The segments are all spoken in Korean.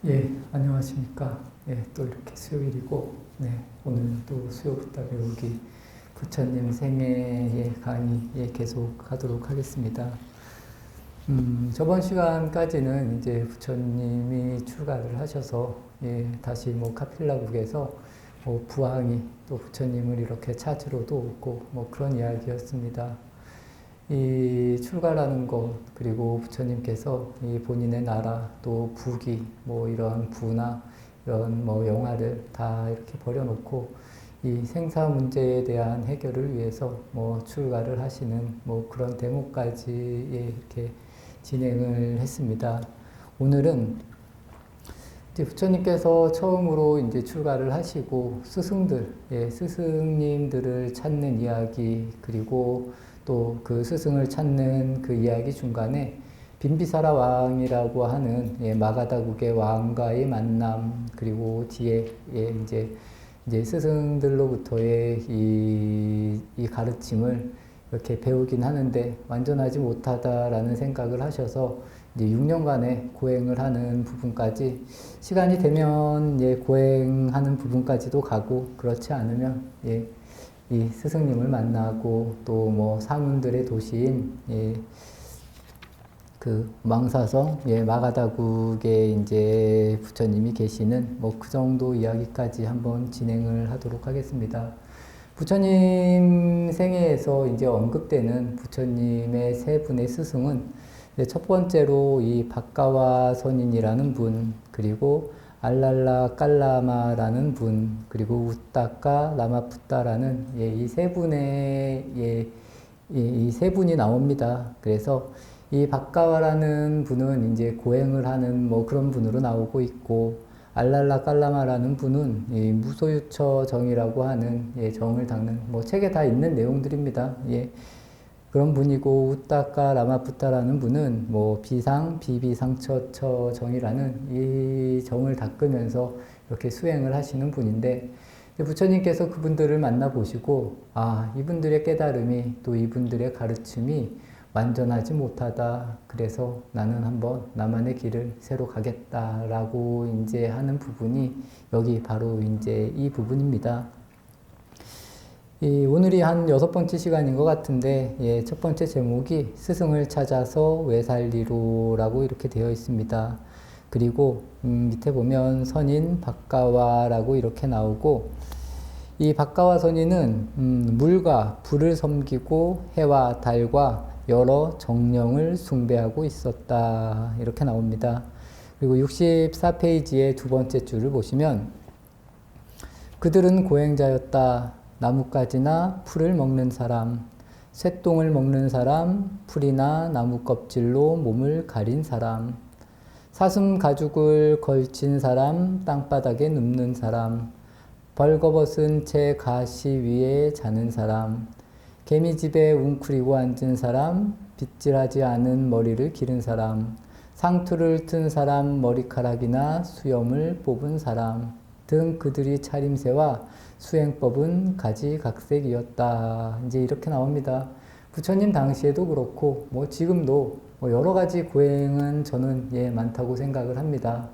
예, 안녕하십니까. 예, 또 이렇게 수요일이고, 네, 오늘 또 수요부터 배우기 부처님 생애의 강의 계속 하도록 하겠습니다. 저번 시간까지는 이제 부처님이 출가를 하셔서, 다시 뭐 카필라국에서 뭐 부항이 또 부처님을 이렇게 찾으러도 오고, 뭐 그런 이야기였습니다. 이 출가라는 것, 그리고 부처님께서 이 본인의 나라, 또 부귀, 뭐 이런 부나 이런 뭐 영화를 다 이렇게 버려놓고 이 생사 문제에 대한 해결을 위해서 뭐 출가를 하시는 뭐 그런 대목까지 이렇게 진행을 했습니다. 오늘은 이제 부처님께서 처음으로 이제 출가를 하시고 스승들, 스승님들을 찾는 이야기, 그리고 또 그 스승을 찾는 그 이야기 중간에 빈비사라 왕이라고 하는 마가다국의 왕과의 만남, 그리고 뒤에 이제 스승들로부터의 이 가르침을 이렇게 배우긴 하는데 완전하지 못하다라는 생각을 하셔서 이제 6년간의 고행을 하는 부분까지 시간이 되면 고행하는 부분까지도 가고, 그렇지 않으면 이 스승님을 만나고 또 뭐 사문들의 도시인 그 망사성 마가다국에 이제 부처님이 계시는 뭐 그 정도 이야기까지 한번 진행을 하도록 하겠습니다. 부처님 생애에서 이제 언급되는 부처님의 세 분의 스승은 첫 번째로 이 박가와 선인이라는 분, 그리고 알랄라 깔라마라는 분, 그리고 우따까 라마푸따라는 이 세 분의 이 세 분이 나옵니다. 그래서 이 박가와라는 분은 이제 고행을 하는 뭐 그런 분으로 나오고 있고, 알랄라 깔라마라는 분은 이 무소유처 정이라고 하는 정을 닦는 뭐 책에 다 있는 내용들입니다. 그런 분이고, 우따까 라마푸타라는 분은 뭐 비상, 비비상처처 정이라는 이 정을 닦으면서 이렇게 수행을 하시는 분인데, 부처님께서 그분들을 만나보시고, 아, 이분들의 깨달음이 또 이분들의 가르침이 완전하지 못하다. 그래서 나는 한번 나만의 길을 새로 가겠다라고 이제 하는 부분이 여기 바로 이제 이 부분입니다. 오늘이 한 6번째 시간인 것 같은데, 첫 번째 제목이 스승을 찾아서 외살리로라고 이렇게 되어 있습니다. 그리고 밑에 보면 선인 박가와라고 이렇게 나오고, 이 박가와 선인은 물과 불을 섬기고 해와 달과 여러 정령을 숭배하고 있었다. 이렇게 나옵니다. 그리고 64페이지의 두 번째 줄을 보시면, 그들은 고행자였다. 나뭇가지나 풀을 먹는 사람, 쇠똥을 먹는 사람, 풀이나 나무 껍질로 몸을 가린 사람, 사슴 가죽을 걸친 사람, 땅바닥에 눕는 사람, 벌거벗은 채 가시 위에 자는 사람, 개미집에 웅크리고 앉은 사람, 빗질하지 않은 머리를 기른 사람, 상투를 튼 사람, 머리카락이나 수염을 뽑은 사람 등 그들이 차림새와 수행법은 가지각색이었다. 이제 이렇게 나옵니다. 부처님 당시에도 그렇고 뭐 지금도 뭐 여러 가지 고행은 저는 많다고 생각을 합니다.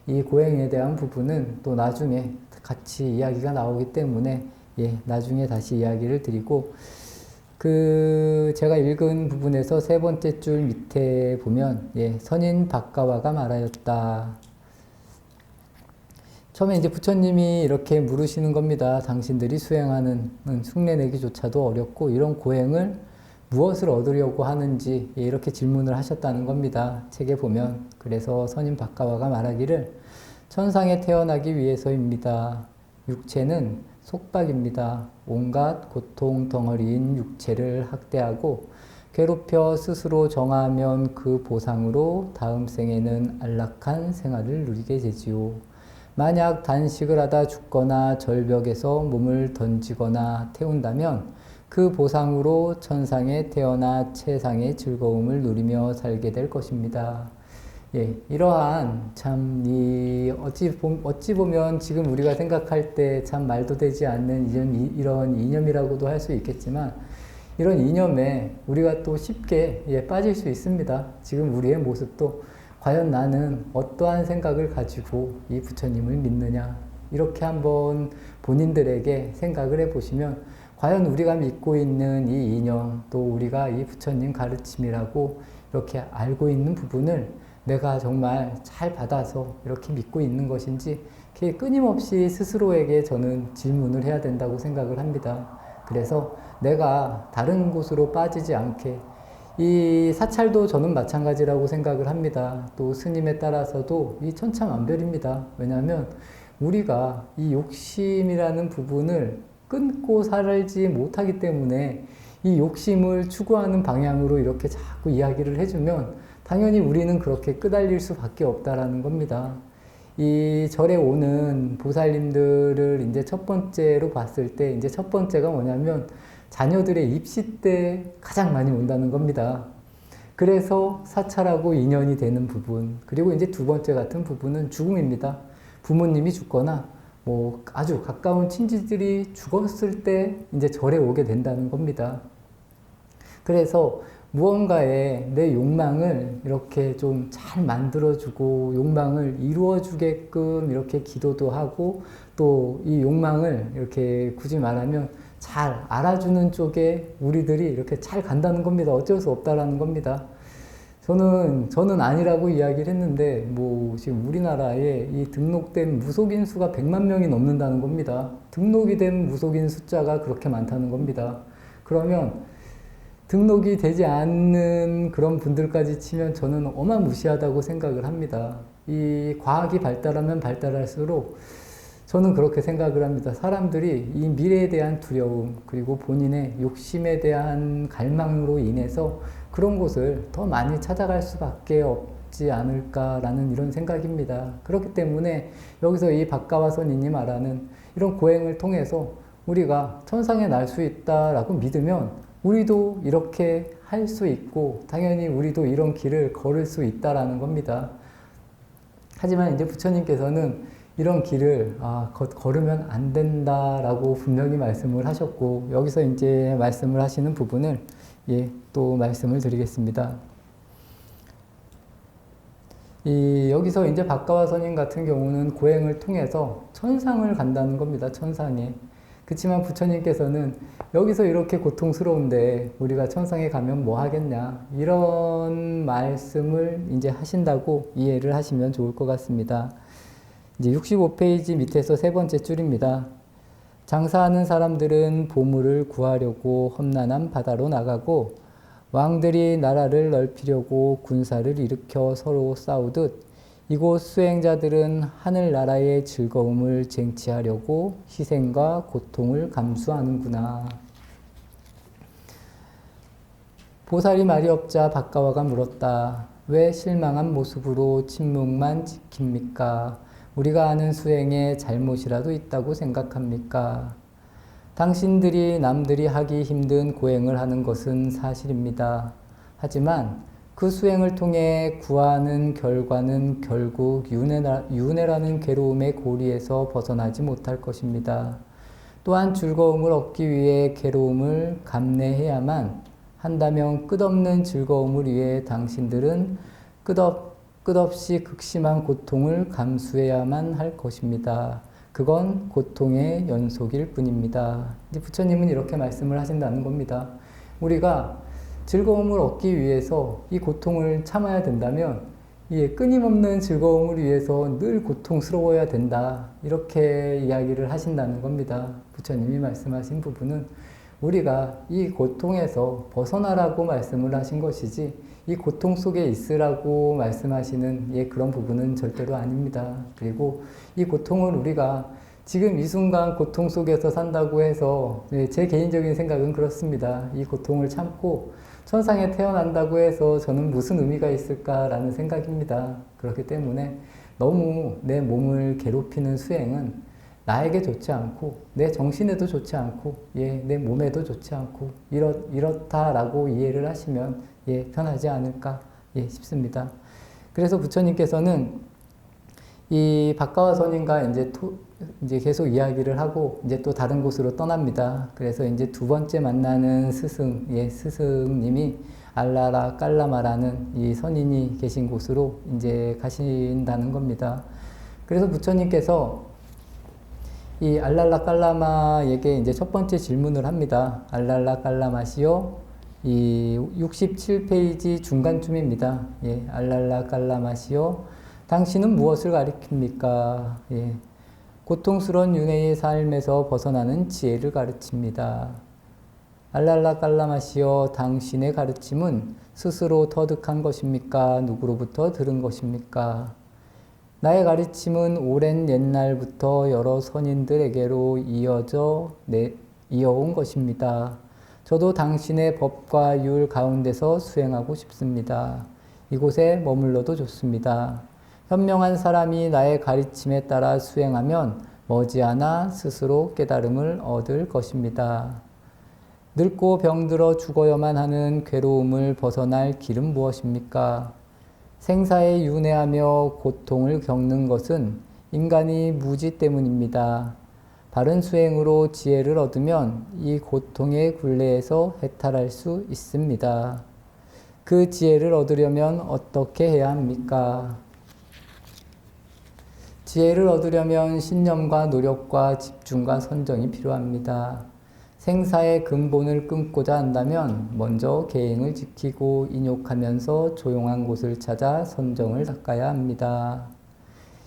이 고행에 대한 부분은 또 나중에 같이 이야기가 나오기 때문에 나중에 다시 이야기를 드리고, 제가 읽은 부분에서 세 번째 줄 밑에 보면 선인 박가와가 말하였다. 처음에 이제 부처님이 이렇게 물으시는 겁니다. 당신들이 수행하는 흉내내기조차도 어렵고 이런 고행을 무엇을 얻으려고 하는지 이렇게 질문을 하셨다는 겁니다. 책에 보면. 그래서 선인 박가와가 말하기를 천상에 태어나기 위해서입니다. 육체는 속박입니다. 온갖 고통 덩어리인 육체를 학대하고 괴롭혀 스스로 정하면 그 보상으로 다음 생에는 안락한 생활을 누리게 되지요. 만약 단식을 하다 죽거나 절벽에서 몸을 던지거나 태운다면 그 보상으로 천상에 태어나 최상의 즐거움을 누리며 살게 될 것입니다. 이러한 어찌 보면 지금 우리가 생각할 때 참 말도 되지 않는 이런 이념이라고도 할 수 있겠지만, 이런 이념에 우리가 또 쉽게 빠질 수 있습니다. 지금 우리의 모습도 과연 나는 어떠한 생각을 가지고 이 부처님을 믿느냐, 이렇게 한번 본인들에게 생각을 해보시면 과연 우리가 믿고 있는 이 이념, 또 우리가 이 부처님 가르침이라고 이렇게 알고 있는 부분을 내가 정말 잘 받아서 이렇게 믿고 있는 것인지, 끊임없이 스스로에게 저는 질문을 해야 된다고 생각을 합니다. 그래서 내가 다른 곳으로 빠지지 않게, 이 사찰도 저는 마찬가지라고 생각을 합니다. 또 스님에 따라서도 이 천차만별입니다. 왜냐하면 우리가 이 욕심이라는 부분을 끊고 살지 못하기 때문에 이 욕심을 추구하는 방향으로 이렇게 자꾸 이야기를 해주면 당연히 우리는 그렇게 끄달릴 수밖에 없다라는 겁니다. 이 절에 오는 보살님들을 이제 첫 번째로 봤을 때, 이제 첫 번째가 뭐냐면 자녀들의 입시 때 가장 많이 온다는 겁니다. 그래서 사찰하고 인연이 되는 부분, 그리고 이제 두 번째 같은 부분은 죽음입니다. 부모님이 죽거나 뭐 아주 가까운 친지들이 죽었을 때 이제 절에 오게 된다는 겁니다. 그래서 무언가에 내 욕망을 이렇게 좀 잘 만들어주고 욕망을 이루어주게끔 이렇게 기도도 하고, 또 이 욕망을 이렇게 굳이 말하면 잘 알아주는 쪽에 우리들이 이렇게 잘 간다는 겁니다. 어쩔 수 없다라는 겁니다. 저는 아니라고 이야기를 했는데, 뭐 지금 우리나라에 이 등록된 무속인 수가 100만 명이 넘는다는 겁니다. 등록이 된 무속인 숫자가 그렇게 많다는 겁니다. 그러면 등록이 되지 않는 그런 분들까지 치면 저는 어마무시하다고 생각을 합니다. 이 과학이 발달하면 발달할수록 저는 그렇게 생각을 합니다. 사람들이 이 미래에 대한 두려움, 그리고 본인의 욕심에 대한 갈망으로 인해서 그런 곳을 더 많이 찾아갈 수밖에 없지 않을까라는 이런 생각입니다. 그렇기 때문에 여기서 이 박가와 선인이 말하는 이런 고행을 통해서 우리가 천상에 날 수 있다라고 믿으면 우리도 이렇게 할 수 있고, 당연히 우리도 이런 길을 걸을 수 있다라는 겁니다. 하지만 이제 부처님께서는 이런 길을 걸으면 안 된다라고 분명히 말씀을 하셨고, 여기서 이제 말씀을 하시는 부분을 또 말씀을 드리겠습니다. 여기서 이제 박가와 선인 같은 경우는 고행을 통해서 천상을 간다는 겁니다. 천상에. 그렇지만 부처님께서는 여기서 이렇게 고통스러운데 우리가 천상에 가면 뭐 하겠냐, 이런 말씀을 이제 하신다고 이해를 하시면 좋을 것 같습니다. 이제 65페이지 밑에서 세 번째 줄입니다. 장사하는 사람들은 보물을 구하려고 험난한 바다로 나가고, 왕들이 나라를 넓히려고 군사를 일으켜 서로 싸우듯 이곳 수행자들은 하늘나라의 즐거움을 쟁취하려고 희생과 고통을 감수하는구나. 보살이 말이 없자 박가와가 물었다. 왜 실망한 모습으로 침묵만 지킵니까? 우리가 아는 수행에 잘못이라도 있다고 생각합니까? 당신들이 남들이 하기 힘든 고행을 하는 것은 사실입니다. 하지만 그 수행을 통해 구하는 결과는 결국 윤회라는 괴로움의 고리에서 벗어나지 못할 것입니다. 또한 즐거움을 얻기 위해 괴로움을 감내해야만 한다면 끝없는 즐거움을 위해 당신들은 끝없이 극심한 고통을 감수해야만 할 것입니다. 그건 고통의 연속일 뿐입니다. 이제 부처님은 이렇게 말씀을 하신다는 겁니다. 우리가 즐거움을 얻기 위해서 이 고통을 참아야 된다면 끊임없는 즐거움을 위해서 늘 고통스러워야 된다, 이렇게 이야기를 하신다는 겁니다. 부처님이 말씀하신 부분은 우리가 이 고통에서 벗어나라고 말씀을 하신 것이지 이 고통 속에 있으라고 말씀하시는 그런 부분은 절대로 아닙니다. 그리고 이 고통을 우리가 지금 이 순간 고통 속에서 산다고 해서 제 개인적인 생각은 그렇습니다. 이 고통을 참고 천상에 태어난다고 해서 저는 무슨 의미가 있을까라는 생각입니다. 그렇기 때문에 너무 내 몸을 괴롭히는 수행은 나에게 좋지 않고 내 정신에도 좋지 않고 내 몸에도 좋지 않고 이렇다라고 이해를 하시면 편하지 않을까 싶습니다. 그래서 부처님께서는 이 박가와 선인과 이제 계속 이야기를 하고 이제 또 다른 곳으로 떠납니다. 그래서 이제 두 번째 만나는 스승님이 알라라 깔라마라는 이 선인이 계신 곳으로 이제 가신다는 겁니다. 그래서 부처님께서 이 알랄라 깔라마에게 이제 첫 번째 질문을 합니다. 알랄라 깔라마시오. 이 67페이지 중간쯤입니다. 예, 알랄라 깔라마시오. 당신은 무엇을 가리킵니까? 예, 고통스러운 윤회의 삶에서 벗어나는 지혜를 가르칩니다. 알랄라 깔라마시오. 당신의 가르침은 스스로 터득한 것입니까? 누구로부터 들은 것입니까? 나의 가르침은 오랜 옛날부터 여러 선인들에게로 이어온 것입니다. 저도 당신의 법과 율 가운데서 수행하고 싶습니다. 이곳에 머물러도 좋습니다. 현명한 사람이 나의 가르침에 따라 수행하면 머지않아 스스로 깨달음을 얻을 것입니다. 늙고 병들어 죽어야만 하는 괴로움을 벗어날 길은 무엇입니까? 생사에 윤회하며 고통을 겪는 것은 인간이 무지 때문입니다. 바른 수행으로 지혜를 얻으면 이 고통의 굴레에서 해탈할 수 있습니다. 그 지혜를 얻으려면 어떻게 해야 합니까? 지혜를 얻으려면 신념과 노력과 집중과 선정이 필요합니다. 생사의 근본을 끊고자 한다면 먼저 계행을 지키고 인욕하면서 조용한 곳을 찾아 선정을 닦아야 합니다.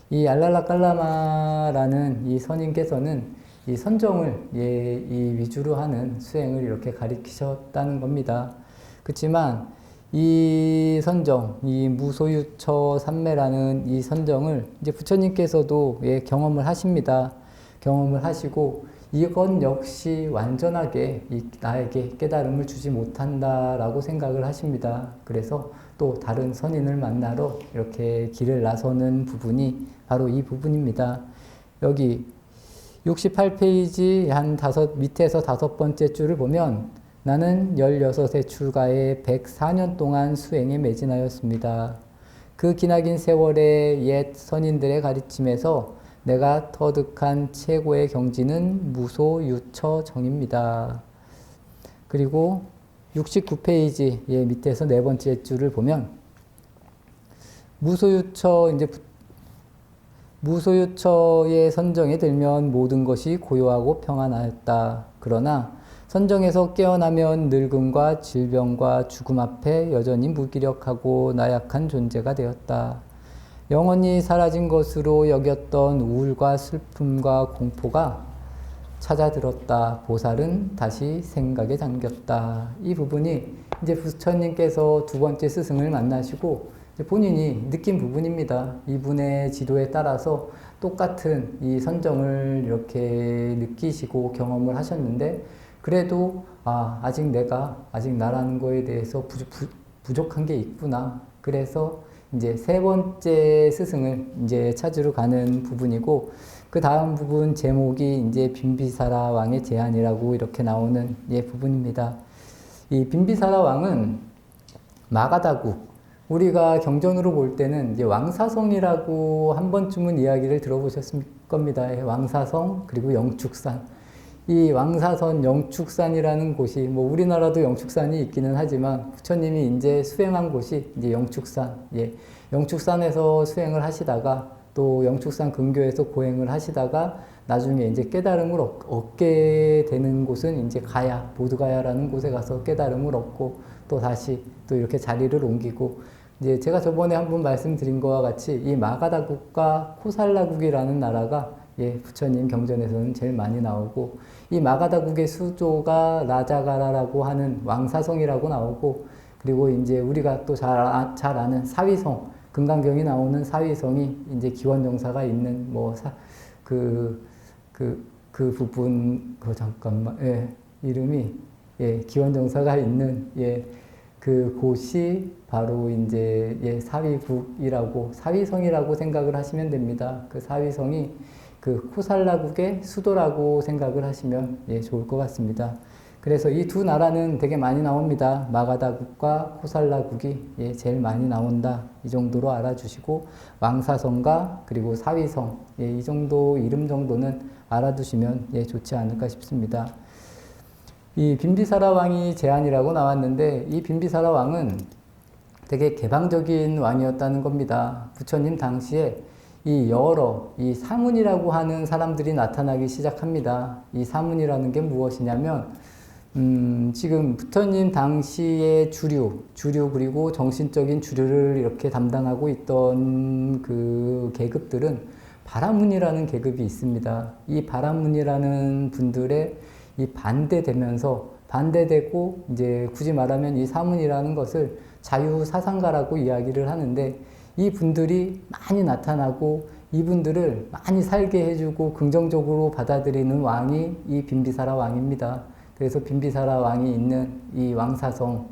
이 알랄라 깔라마라는 이 선인께서는 이 선정을 이 위주로 하는 수행을 이렇게 가리키셨다는 겁니다. 그렇지만 이 선정, 이 무소유처 삼매라는 이 선정을 이제 부처님께서도 경험을 하십니다. 경험을 하시고 이건 역시 완전하게 나에게 깨달음을 주지 못한다라고 생각을 하십니다. 그래서 또 다른 선인을 만나러 이렇게 길을 나서는 부분이 바로 이 부분입니다. 여기 68페이지 밑에서 5번째 줄을 보면 나는 16의 출가에 104년 동안 수행에 매진하였습니다. 그 기나긴 세월의 옛 선인들의 가르침에서 내가 터득한 최고의 경지는 무소유처정입니다. 그리고 69페이지 밑에서 네 번째 줄을 보면 무소유처의 선정에 들면 모든 것이 고요하고 평안하였다. 그러나 선정에서 깨어나면 늙음과 질병과 죽음 앞에 여전히 무기력하고 나약한 존재가 되었다. 영원히 사라진 것으로 여겼던 우울과 슬픔과 공포가 찾아들었다. 보살은 다시 생각에 잠겼다. 이 부분이 이제 부처님께서 두 번째 스승을 만나시고 본인이 느낀 부분입니다. 이분의 지도에 따라서 똑같은 이 선정을 이렇게 느끼시고 경험을 하셨는데 그래도 아직 나라는 거에 대해서 부족한 게 있구나. 그래서 이제 세 번째 스승을 이제 찾으러 가는 부분이고 그 다음 부분 제목이 이제 빈비사라 왕의 제안이라고 이렇게 나오는 부분입니다. 이 빈비사라 왕은 마가다국 우리가 경전으로 볼 때는 이제 왕사성이라고 한 번쯤은 이야기를 들어보셨을 겁니다. 왕사성 그리고 영축산. 이 왕사선 영축산이라는 곳이 우리나라도 영축산이 있기는 하지만 부처님이 이제 수행한 곳이 이제 영축산. 영축산에서 수행을 하시다가 또 영축산 근교에서 고행을 하시다가 나중에 이제 깨달음을 얻게 되는 곳은 이제 가야, 보드가야라는 곳에 가서 깨달음을 얻고 또 다시 또 이렇게 자리를 옮기고 이제 제가 저번에 한번 말씀드린 것과 같이 이 마가다국과 코살라국이라는 나라가 부처님 경전에서는 제일 많이 나오고 이 마가다국의 수조가 라자가라라고 하는 왕사성이라고 나오고 그리고 이제 우리가 또 잘 아는 사위성 금강경이 나오는 사위성이 이제 기원정사가 있는 그 부분 이름이 기원정사가 있는 그 곳이 바로 이제 사위국이라고 사위성이라고 생각을 하시면 됩니다. 그 사위성이 그 코살라국의 수도라고 생각을 하시면 좋을 것 같습니다. 그래서 이 두 나라는 되게 많이 나옵니다. 마가다국과 코살라국이 제일 많이 나온다. 이 정도로 알아주시고 왕사성과 그리고 사위성 이 정도 이름 정도는 알아두시면 좋지 않을까 싶습니다. 이 빈비사라 왕이 제안이라고 나왔는데 이 빈비사라 왕은 되게 개방적인 왕이었다는 겁니다. 부처님 당시에 이 사문이라고 하는 사람들이 나타나기 시작합니다. 이 사문이라는 게 무엇이냐면 지금 부처님 당시의 주류 그리고 정신적인 주류를 이렇게 담당하고 있던 그 계급들은 바라문이라는 계급이 있습니다. 이 바라문이라는 분들의 이 반대되고 이제 굳이 말하면 이 사문이라는 것을 자유사상가라고 이야기를 하는데 이 분들이 많이 나타나고 이분들을 많이 살게 해주고 긍정적으로 받아들이는 왕이 이 빈비사라 왕입니다. 그래서 빈비사라 왕이 있는 이 왕사성,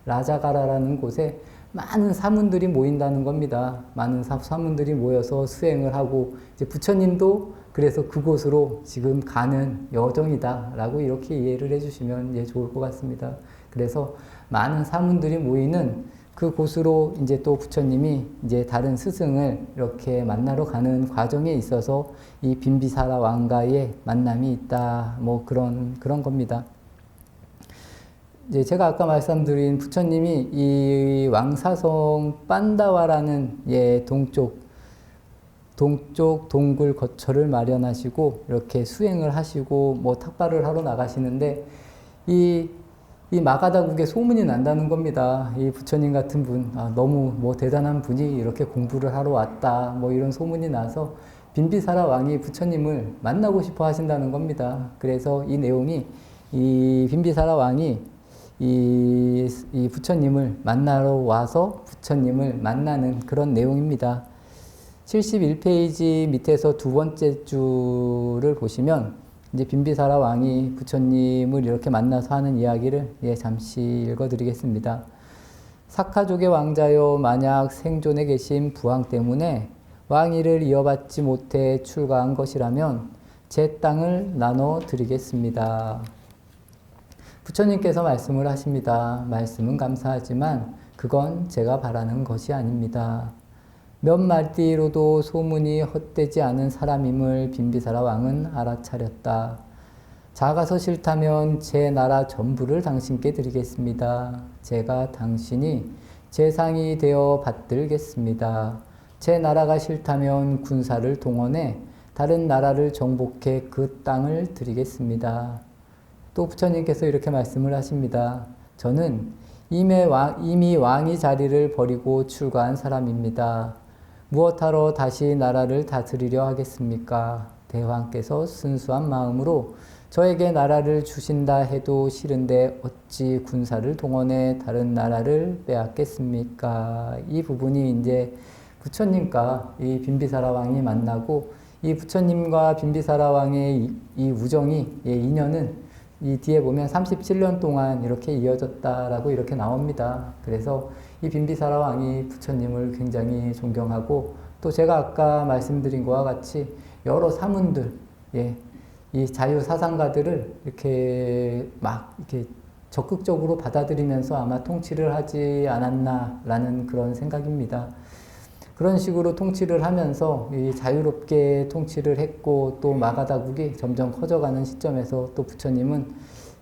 라자가라라는 곳에 많은 사문들이 모인다는 겁니다. 많은 사문들이 모여서 수행을 하고 이제 부처님도 그래서 그곳으로 지금 가는 여정이다라고 이렇게 이해를 해주시면 좋을 것 같습니다. 그래서 많은 사문들이 모이는 그 곳으로 이제 또 부처님이 이제 다른 스승을 이렇게 만나러 가는 과정에 있어서 이 빈비사라 왕과의 만남이 있다. 뭐 그런 겁니다. 이제 제가 아까 말씀드린 부처님이 이 왕사성 빤다와라는 동쪽 동굴 거처를 마련하시고 이렇게 수행을 하시고 뭐 탁발을 하러 나가시는데 이 마가다국에 소문이 난다는 겁니다. 이 부처님 같은 분, 너무 뭐 대단한 분이 이렇게 공부를 하러 왔다. 뭐 이런 소문이 나서 빈비사라 왕이 부처님을 만나고 싶어 하신다는 겁니다. 그래서 이 내용이 이 빈비사라 왕이 이 부처님을 만나러 와서 부처님을 만나는 그런 내용입니다. 71페이지 밑에서 두 번째 줄을 보시면 이제 빈비사라 왕이 부처님을 이렇게 만나서 하는 이야기를 잠시 읽어드리겠습니다. 사카족의 왕자여, 만약 생존에 계신 부왕 때문에 왕위를 이어받지 못해 출가한 것이라면 제 땅을 나눠 드리겠습니다. 부처님께서 말씀을 하십니다. 말씀은 감사하지만 그건 제가 바라는 것이 아닙니다. 몇 마디로도 소문이 헛되지 않은 사람임을 빈비사라 왕은 알아차렸다. 작아서 싫다면 제 나라 전부를 당신께 드리겠습니다. 제가 당신이 제 상이 되어 받들겠습니다. 제 나라가 싫다면 군사를 동원해 다른 나라를 정복해 그 땅을 드리겠습니다. 또 부처님께서 이렇게 말씀을 하십니다. 저는 이미 왕이 자리를 버리고 출가한 사람입니다. 무엇하러 다시 나라를 다스리려 하겠습니까? 대왕께서 순수한 마음으로 저에게 나라를 주신다 해도 싫은데 어찌 군사를 동원해 다른 나라를 빼앗겠습니까? 이 부분이 이제 부처님과 이 빈비사라 왕이 만나고 이 부처님과 빈비사라 왕의 이 우정이 인연은 이 뒤에 보면 37년 동안 이렇게 이어졌다라고 이렇게 나옵니다. 그래서 이 빈비사라 왕이 부처님을 굉장히 존경하고 또 제가 아까 말씀드린 것과 같이 여러 사문들, 이 자유사상가들을 이렇게 적극적으로 받아들이면서 아마 통치를 하지 않았나라는 그런 생각입니다. 그런 식으로 통치를 하면서 이 자유롭게 통치를 했고 또 마가다국이 점점 커져가는 시점에서 또 부처님은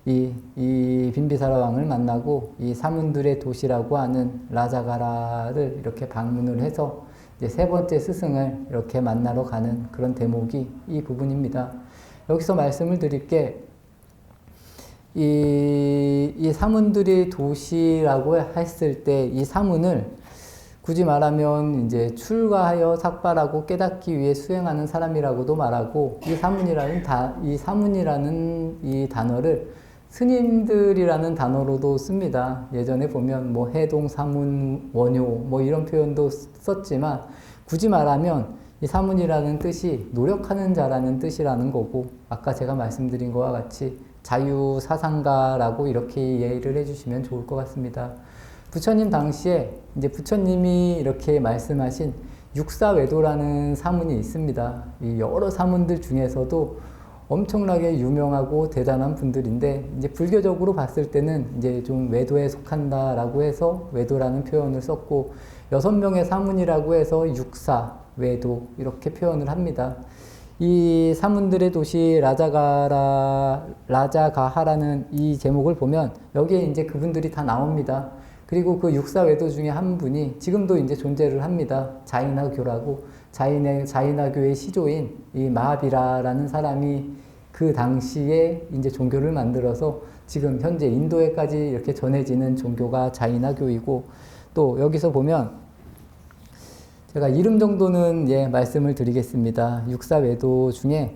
이 빈비사라 왕을 만나고 이 사문들의 도시라고 하는 라자가라를 이렇게 방문을 해서 이제 세 번째 스승을 이렇게 만나러 가는 그런 대목이 이 부분입니다. 여기서 말씀을 드릴 게 이 사문들의 도시라고 했을 때 이 사문을 굳이 말하면 이제 출가하여 삭발하고 깨닫기 위해 수행하는 사람이라고도 말하고 이 사문이라는 이 단어를 스님들이라는 단어로도 씁니다. 예전에 보면 뭐 해동, 사문, 원효 뭐 이런 표현도 썼지만 굳이 말하면 이 사문이라는 뜻이 노력하는 자라는 뜻이라는 거고 아까 제가 말씀드린 것과 같이 자유사상가라고 이렇게 이해를 해주시면 좋을 것 같습니다. 부처님 당시에 이제 부처님이 이렇게 말씀하신 육사외도라는 사문이 있습니다. 이 여러 사문들 중에서도 엄청나게 유명하고 대단한 분들인데 이제 불교적으로 봤을 때는 이제 좀 외도에 속한다라고 해서 외도라는 표현을 썼고 6명의 사문이라고 해서 육사, 외도 이렇게 표현을 합니다. 이 사문들의 도시 라자가하라는 이 제목을 보면 여기에 이제 그분들이 다 나옵니다. 그리고 그 육사 외도 중에 한 분이 지금도 이제 존재를 합니다. 자이나교라고 자이나교의 시조인 이 마하비라라는 사람이 그 당시에 이제 종교를 만들어서 지금 현재 인도에까지 이렇게 전해지는 종교가 자이나교이고 또 여기서 보면 제가 이름 정도는 말씀을 드리겠습니다. 육사외도 중에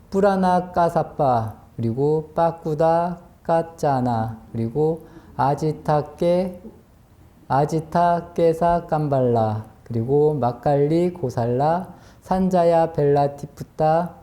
뿌라나 까사빠 그리고 빠꾸다 까짜나 그리고 아지타 깨사 깜발라 그리고 마칼리 고살라 산자야 벨라티푸타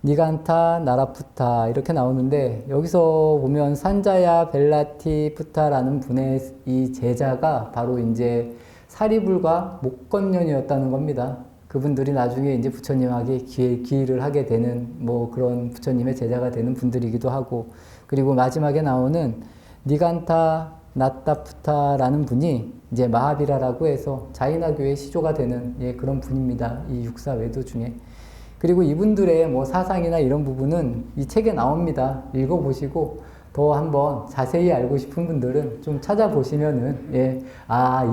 니간타 나라푸타 이렇게 나오는데 여기서 보면 산자야 벨라티푸타라는 분의 이 제자가 바로 이제 사리불과 목건년이었다는 겁니다. 그분들이 나중에 이제 부처님에게 기일을 하게 되는 뭐 그런 부처님의 제자가 되는 분들이기도 하고 그리고 마지막에 나오는 니간타 나타푸타라는 분이 이제 마하비라라고 해서 자이나교의 시조가 되는 그런 분입니다. 이 육사외도 중에. 그리고 이분들의 뭐 사상이나 이런 부분은 이 책에 나옵니다. 읽어보시고 더 한번 자세히 알고 싶은 분들은 좀 찾아보시면은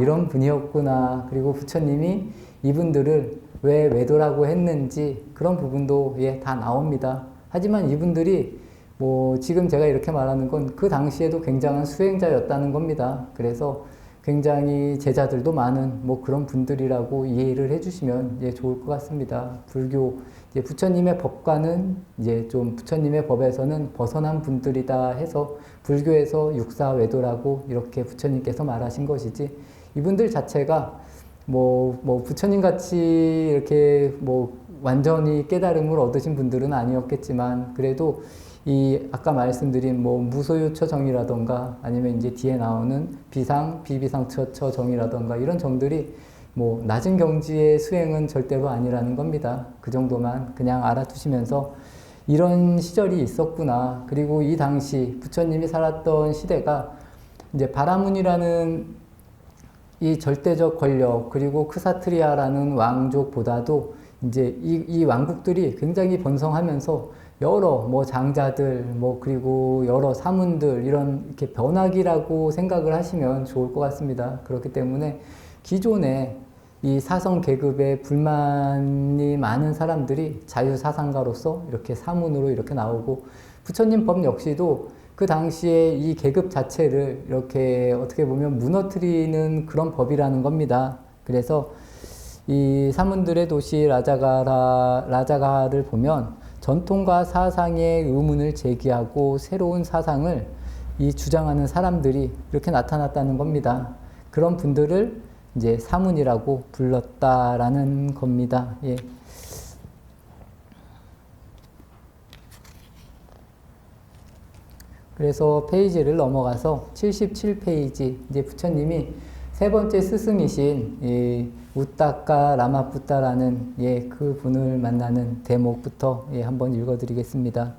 이런 분이었구나. 그리고 부처님이 이분들을 왜 외도라고 했는지 그런 부분도 다 나옵니다. 하지만 이분들이 뭐 지금 제가 이렇게 말하는 건 그 당시에도 굉장한 수행자였다는 겁니다. 그래서 굉장히 제자들도 많은 뭐 그런 분들이라고 이해를 해주시면 좋을 것 같습니다. 불교 부처님의 법과는 이제 좀 부처님의 법에서는 벗어난 분들이다 해서 불교에서 육사외도라고 이렇게 부처님께서 말하신 것이지 이분들 자체가 뭐 부처님 같이 이렇게 뭐 완전히 깨달음을 얻으신 분들은 아니었겠지만 그래도 이 아까 말씀드린 뭐 무소유처 정이라던가 아니면 이제 뒤에 나오는 비상, 비비상처 정이라던가 이런 정들이 뭐 낮은 경지의 수행은 절대로 아니라는 겁니다. 그 정도만 그냥 알아두시면서 이런 시절이 있었구나. 그리고 이 당시 부처님이 살았던 시대가 이제 바라문이라는 이 절대적 권력 그리고 크사트리아라는 왕족보다도 이제 이 왕국들이 굉장히 번성하면서 여러 뭐 장자들 뭐 그리고 여러 사문들 이런 이렇게 변화기라고 생각을 하시면 좋을 것 같습니다. 그렇기 때문에 기존에 이 사성 계급에 불만이 많은 사람들이 자유사상가로서 이렇게 사문으로 이렇게 나오고 부처님 법 역시도 그 당시에 이 계급 자체를 이렇게 어떻게 보면 무너뜨리는 그런 법이라는 겁니다. 그래서 이 사문들의 도시 라자가를 보면 전통과 사상의 의문을 제기하고 새로운 사상을 이 주장하는 사람들이 이렇게 나타났다는 겁니다. 그런 분들을 이제 사문이라고 불렀다라는 겁니다. 그래서 페이지를 넘어가서 77페이지 이제 부처님이 세 번째 스승이신 이 우따까 라마푸타라는 그 분을 만나는 대목부터 한번 읽어드리겠습니다.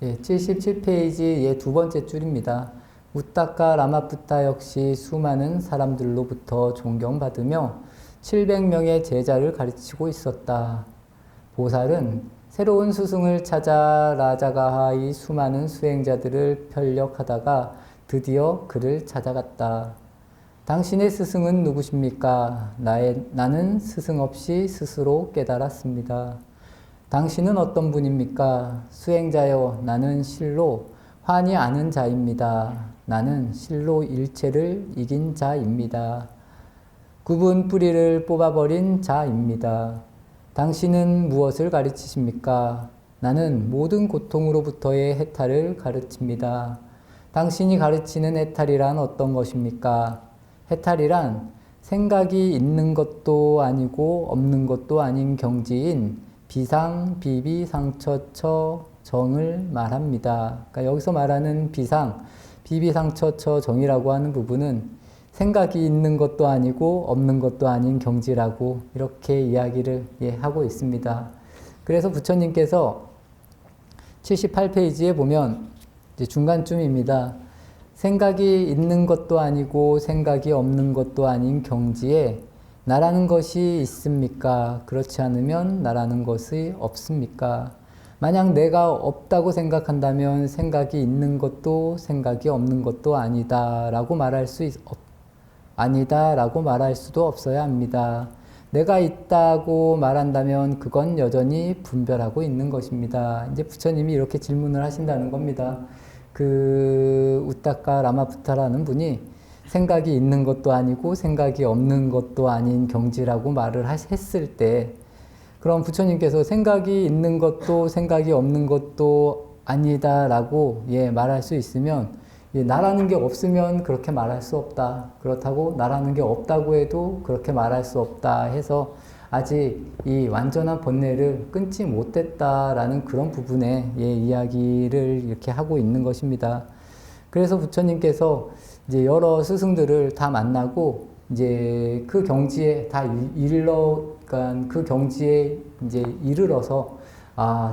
77페이지 두 번째 줄입니다. 우따까 라마푸타 역시 수많은 사람들로부터 존경받으며 700명의 제자를 가르치고 있었다. 보살은 새로운 스승을 찾아 라자가하의 수많은 수행자들을 편력하다가 드디어 그를 찾아갔다. 당신의 스승은 누구십니까? 나는 스승 없이 스스로 깨달았습니다. 당신은 어떤 분입니까? 수행자여, 나는 실로 환히 아는 자입니다. 나는 실로 일체를 이긴 자입니다. 굽은 뿌리를 뽑아버린 자입니다. 당신은 무엇을 가르치십니까? 나는 모든 고통으로부터의 해탈을 가르칩니다. 당신이 가르치는 해탈이란 어떤 것입니까? 해탈이란 생각이 있는 것도 아니고 없는 것도 아닌 경지인 비상, 비비, 상처처, 정을 말합니다. 그러니까 여기서 말하는 비상, 비비, 상처처, 정이라고 하는 부분은 생각이 있는 것도 아니고 없는 것도 아닌 경지라고 이렇게 이야기를 하고 있습니다. 그래서 부처님께서 78페이지에 보면 이제 중간쯤입니다. 생각이 있는 것도 아니고 생각이 없는 것도 아닌 경지에 나라는 것이 있습니까? 그렇지 않으면 나라는 것이 없습니까? 만약 내가 없다고 생각한다면 생각이 있는 것도 생각이 없는 것도 아니다라고 말할 수도 없어야 합니다. 내가 있다고 말한다면 그건 여전히 분별하고 있는 것입니다. 이제 부처님이 이렇게 질문을 하신다는 겁니다. 그 우타카 라마푸타라는 분이 생각이 있는 것도 아니고 생각이 없는 것도 아닌 경지라고 말을 했을 때, 그럼 부처님께서 생각이 있는 것도 생각이 없는 것도 아니다라고 말할 수 있으면, 나라는 게 없으면 그렇게 말할 수 없다. 그렇다고 나라는 게 없다고 해도 그렇게 말할 수 없다 해서 아직 이 완전한 번뇌를 끊지 못했다라는 그런 부분에 이야기를 이렇게 하고 있는 것입니다. 그래서 부처님께서 이제 여러 스승들을 다 만나고 이제 그 경지에 다 그러니까 그 경지에 이제 이르러서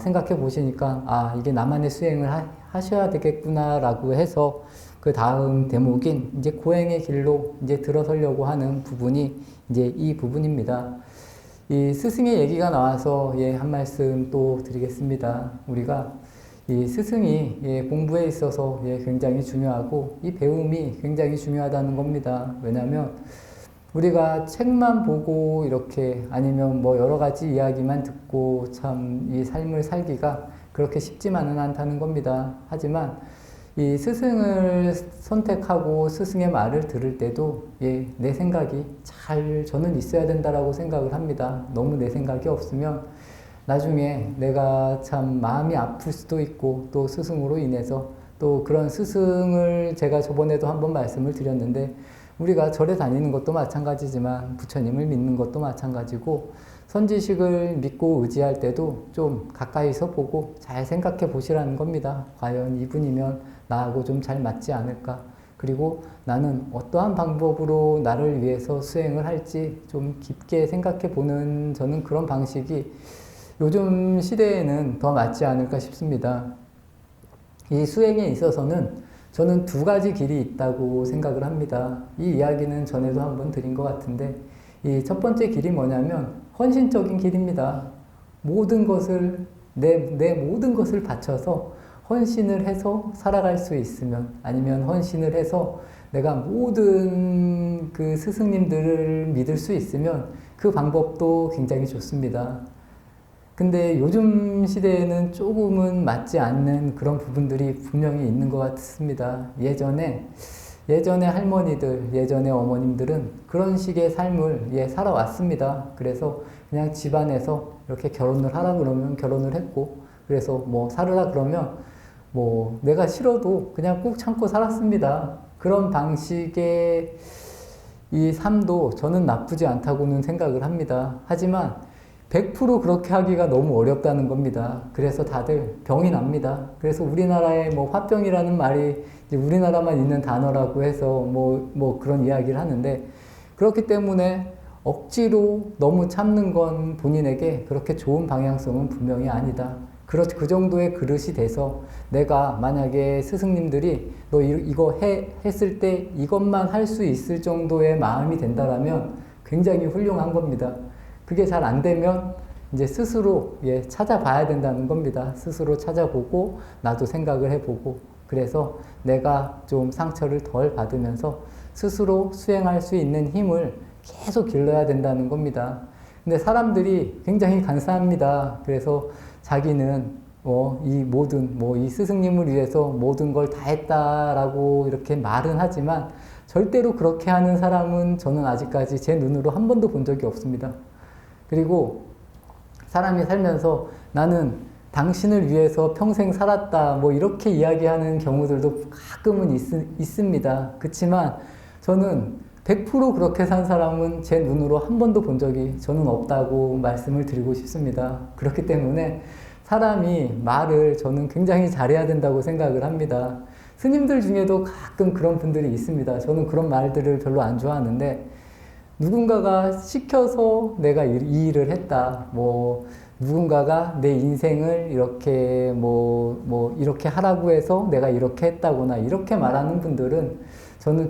생각해 보시니까 이게 나만의 수행을 하셔야 되겠구나라고 해서 그 다음 대목인 이제 고행의 길로 이제 들어서려고 하는 부분이 이제 이 부분입니다. 이 스승의 얘기가 나와서 한 말씀 또 드리겠습니다. 우리가 이 스승이 공부에 있어서 굉장히 중요하고 이 배움이 굉장히 중요하다는 겁니다. 왜냐하면 우리가 책만 보고 이렇게 아니면 뭐 여러 가지 이야기만 듣고 참 이 삶을 살기가 그렇게 쉽지만은 않다는 겁니다. 하지만 이 스승을 선택하고 스승의 말을 들을 때도 내 생각이 잘 저는 있어야 된다라고 생각을 합니다. 너무 내 생각이 없으면 나중에 내가 참 마음이 아플 수도 있고 또 스승으로 인해서 또 그런 스승을 제가 저번에도 한번 말씀을 드렸는데 우리가 절에 다니는 것도 마찬가지지만 부처님을 믿는 것도 마찬가지고 선지식을 믿고 의지할 때도 좀 가까이서 보고 잘 생각해 보시라는 겁니다. 과연 이분이면 나하고 좀 잘 맞지 않을까? 그리고 나는 어떠한 방법으로 나를 위해서 수행을 할지 좀 깊게 생각해 보는 저는 그런 방식이 요즘 시대에는 더 맞지 않을까 싶습니다. 이 수행에 있어서는 저는 두 가지 길이 있다고 생각을 합니다. 이 이야기는 전에도 한번 드린 것 같은데 이 첫 번째 길이 뭐냐면 헌신적인 길입니다. 모든 것을 내 모든 것을 바쳐서 헌신을 해서 살아갈 수 있으면 아니면 헌신을 해서 내가 모든 그 스승님들을 믿을 수 있으면 그 방법도 굉장히 좋습니다. 근데 요즘 시대에는 조금은 맞지 않는 그런 부분들이 분명히 있는 것 같습니다. 예전에 할머니들, 예전에 어머님들은 그런 식의 삶을 살아왔습니다. 그래서 그냥 집안에서 이렇게 결혼을 하라 그러면 결혼을 했고, 그래서 뭐 살으라 그러면 뭐 내가 싫어도 그냥 꾹 참고 살았습니다. 그런 방식의 이 삶도 저는 나쁘지 않다고는 생각을 합니다. 하지만 100% 그렇게 하기가 너무 어렵다는 겁니다. 그래서 다들 병이 납니다. 그래서 우리나라에 뭐 화병이라는 말이 이제 우리나라만 있는 단어라고 해서 뭐 그런 이야기를 하는데, 그렇기 때문에 억지로 너무 참는 건 본인에게 그렇게 좋은 방향성은 분명히 아니다. 그 정도의 그릇이 돼서 내가 만약에 스승님들이 너 이거 했을 때 이것만 할 수 있을 정도의 마음이 된다라면 굉장히 훌륭한 겁니다. 그게 잘 안 되면 이제 스스로 찾아봐야 된다는 겁니다. 스스로 찾아보고 나도 생각을 해보고, 그래서 내가 좀 상처를 덜 받으면서 스스로 수행할 수 있는 힘을 계속 길러야 된다는 겁니다. 근데 사람들이 굉장히 간사합니다. 그래서 자기는 이 스승님을 위해서 모든 걸 다 했다라고 이렇게 말은 하지만 절대로 그렇게 하는 사람은 저는 아직까지 제 눈으로 한 번도 본 적이 없습니다. 그리고 사람이 살면서 나는 당신을 위해서 평생 살았다 뭐 이렇게 이야기하는 경우들도 가끔은 있습니다. 그렇지만 저는 100% 그렇게 산 사람은 제 눈으로 한 번도 본 적이 저는 없다고 말씀을 드리고 싶습니다. 그렇기 때문에 사람이 말을 저는 굉장히 잘해야 된다고 생각을 합니다. 스님들 중에도 가끔 그런 분들이 있습니다. 저는 그런 말들을 별로 안 좋아하는데, 누군가가 시켜서 내가 이 일을 했다. 뭐, 누군가가 내 인생을 이렇게 이렇게 하라고 해서 내가 이렇게 했다거나 이렇게 말하는 분들은 저는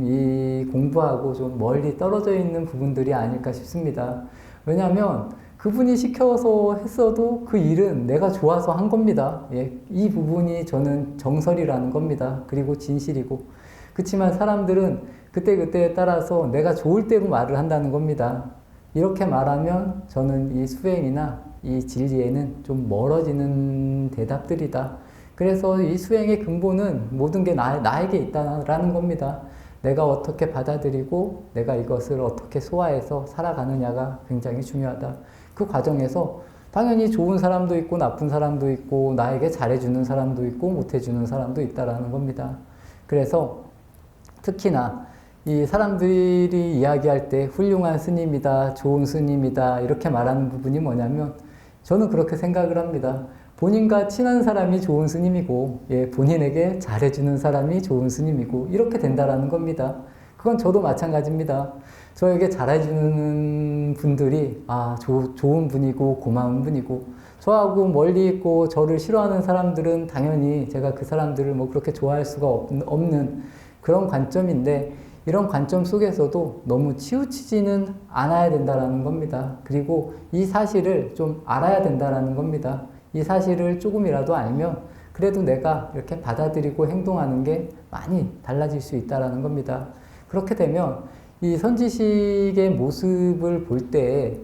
이 공부하고 좀 멀리 떨어져 있는 부분들이 아닐까 싶습니다. 왜냐하면 그분이 시켜서 했어도 그 일은 내가 좋아서 한 겁니다. 예, 이 부분이 저는 정설이라는 겁니다. 그리고 진실이고. 그렇지만 사람들은 그때그때에 따라서 내가 좋을 대로 말을 한다는 겁니다. 이렇게 말하면 저는 이 수행이나 이 진리에는 좀 멀어지는 대답들이다. 그래서 이 수행의 근본은 모든 게 나에게 있다라는 겁니다. 내가 어떻게 받아들이고 내가 이것을 어떻게 소화해서 살아가느냐가 굉장히 중요하다. 그 과정에서 당연히 좋은 사람도 있고 나쁜 사람도 있고 나에게 잘해주는 사람도 있고 못해주는 사람도 있다라는 겁니다. 그래서 특히나 이 사람들이 이야기할 때 훌륭한 스님이다, 좋은 스님이다 이렇게 말하는 부분이 뭐냐면 저는 그렇게 생각을 합니다. 본인과 친한 사람이 좋은 스님이고 본인에게 잘해주는 사람이 좋은 스님이고 이렇게 된다라는 겁니다. 그건 저도 마찬가지입니다. 저에게 잘해주는 분들이 좋은 분이고 고마운 분이고 저하고 멀리 있고 저를 싫어하는 사람들은 당연히 제가 그 사람들을 뭐 그렇게 좋아할 수가 없는 그런 관점인데 이런 관점 속에서도 너무 치우치지는 않아야 된다는 겁니다. 그리고 이 사실을 좀 알아야 된다는 겁니다. 이 사실을 조금이라도 알면 그래도 내가 이렇게 받아들이고 행동하는 게 많이 달라질 수 있다는 겁니다. 그렇게 되면 이 선지식의 모습을 볼 때